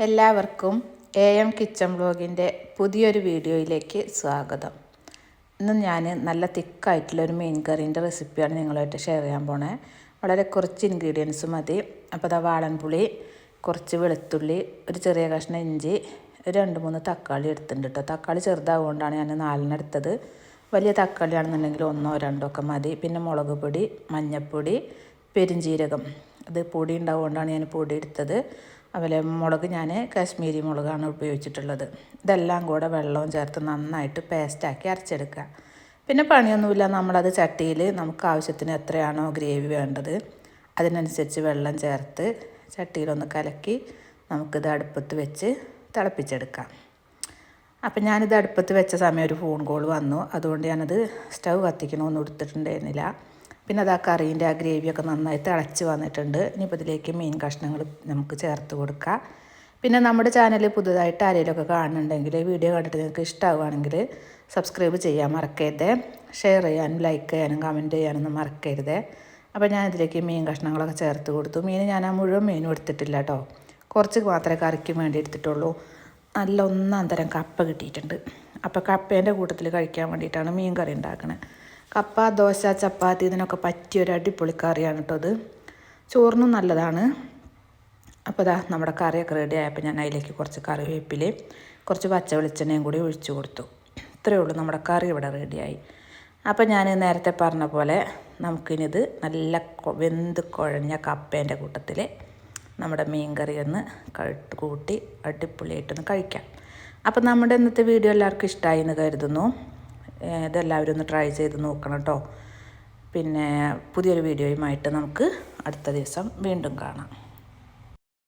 എല്ലാവർക്കും AM kitchen വ്ലോഗിൻ്റെ പുതിയൊരു വീഡിയോയിലേക്ക് സ്വാഗതം. ഇന്ന് ഞാൻ നല്ല തിക്കായിട്ടുള്ളൊരു മീൻ കറീൻ്റെ റെസിപ്പിയാണ് നിങ്ങളുമായിട്ട് ഷെയർ ചെയ്യാൻ പോണേ. വളരെ കുറച്ച് ഇൻഗ്രീഡിയൻസ് മതി. അപ്പോൾ അതാ വാളൻപുളി, കുറച്ച് വെളുത്തുള്ളി, ഒരു ചെറിയ കഷ്ണം ഇഞ്ചി, ഒരു 2-3 തക്കാളി എടുത്തിട്ടുണ്ട് കേട്ടോ. തക്കാളി ചെറുതാവുകൊണ്ടാണ് ഞാൻ 4 എടുത്തത്. വലിയ തക്കാളി ആണെന്നുണ്ടെങ്കിൽ 1-2 ഒക്കെ മതി. പിന്നെ മുളക് പൊടി, മഞ്ഞൾപ്പൊടി, പെരുംജീരകം, ഇത് പൊടി ഉണ്ടാവുകൊണ്ടാണ് ഞാൻ പൊടി എടുത്തത്. അതുപോലെ മുളക് ഞാൻ കാശ്മീരി മുളകാണ് ഉപയോഗിച്ചിട്ടുള്ളത്. ഇതെല്ലാം കൂടെ വെള്ളവും ചേർത്ത് നന്നായിട്ട് പേസ്റ്റാക്കി അരച്ചെടുക്കുക. പിന്നെ പണിയൊന്നുമില്ല, നമ്മളത് ചട്ടിയിൽ നമുക്ക് ആവശ്യത്തിന് എത്രയാണോ ഗ്രേവി വേണ്ടത് അതിനനുസരിച്ച് വെള്ളം ചേർത്ത് ചട്ടിയിലൊന്ന് കലക്കി നമുക്കിത് അടുപ്പത്ത് വെച്ച് തിളപ്പിച്ചെടുക്കാം. അപ്പം ഞാനിത് അടുപ്പത്ത് വെച്ച സമയം ഒരു ഫോൺ കോൾ വന്നു. അതുകൊണ്ട് ഞാനത് സ്റ്റൗ കത്തിക്കണമെന്ന് എടുത്തിട്ടുണ്ടായിരുന്നില്ല. പിന്നെ അത് ആ കറീൻ്റെ ആ ഗ്രേവിയൊക്കെ നന്നായി തിളച്ച് വന്നിട്ടുണ്ട്. ഇനിയിപ്പോൾ ഇതിലേക്ക് മീൻ കഷ്ണങ്ങൾ നമുക്ക് ചേർത്ത് കൊടുക്കാം. പിന്നെ നമ്മുടെ ചാനൽ പുതുതായിട്ട് ആരെങ്കിലുമൊക്കെ കാണുന്നുണ്ടെങ്കിൽ വീഡിയോ കണ്ടിട്ട് നിങ്ങൾക്ക് ഇഷ്ടമാവുകയാണെങ്കിൽ സബ്സ്ക്രൈബ് ചെയ്യാൻ മറക്കരുത്. ഷെയർ ചെയ്യാനും ലൈക്ക് ചെയ്യാനും കമൻറ്റ് ചെയ്യാനൊന്നും മറക്കരുത്. അപ്പോൾ ഞാൻ ഇതിലേക്ക് മീൻ കഷ്ണങ്ങളൊക്കെ ചേർത്ത് കൊടുത്തു. മീൻ ഞാൻ ആ മുഴുവൻ മീനും എടുത്തിട്ടില്ല കേട്ടോ, കുറച്ച് മാത്രമേ കറിക്ക് വേണ്ടി എടുത്തിട്ടുള്ളൂ. നല്ല 1 തരം കപ്പ കിട്ടിയിട്ടുണ്ട്. അപ്പോൾ കപ്പേൻ്റെ കൂട്ടത്തിൽ കഴിക്കാൻ വേണ്ടിയിട്ടാണ് മീൻ കറി ഉണ്ടാക്കുന്നത്. കപ്പ, ദോശ, ചപ്പാത്തി ഇതിനൊക്കെ പറ്റിയൊരു അടിപൊളി കറിയാണ് കേട്ടോ അത്. ചോറിനും നല്ലതാണ്. അപ്പോൾ ഇതാ നമ്മുടെ കറിയൊക്കെ റെഡി ആയപ്പോൾ ഞാൻ അതിലേക്ക് കുറച്ച് കറിവേപ്പിലയും കുറച്ച് പച്ച വെളിച്ചെണ്ണയും കൂടി ഒഴിച്ചു കൊടുത്തു. ഇത്രയേ ഉള്ളൂ, നമ്മുടെ കറി ഇവിടെ റെഡിയായി. അപ്പോൾ ഞാൻ നേരത്തെ പറഞ്ഞ പോലെ നമുക്കിനിത് നല്ല വെന്ത് കുഴഞ്ഞ കപ്പേൻ്റെ കൂട്ടത്തിൽ നമ്മുടെ മീൻ കറി ഒന്ന് കൂട്ടി അടിപൊളിയായിട്ടൊന്ന് കഴിക്കാം. അപ്പോൾ നമ്മുടെ ഇന്നത്തെ വീഡിയോ എല്ലാവർക്കും ഇഷ്ടമായി എന്ന് കരുതുന്നു. ഇതെല്ലാവരും ഒന്ന് ട്രൈ ചെയ്ത് നോക്കണം കേട്ടോ. പിന്നെ പുതിയൊരു വീഡിയോയുമായിട്ട് നമുക്ക് അടുത്ത ദിവസം വീണ്ടും കാണാം.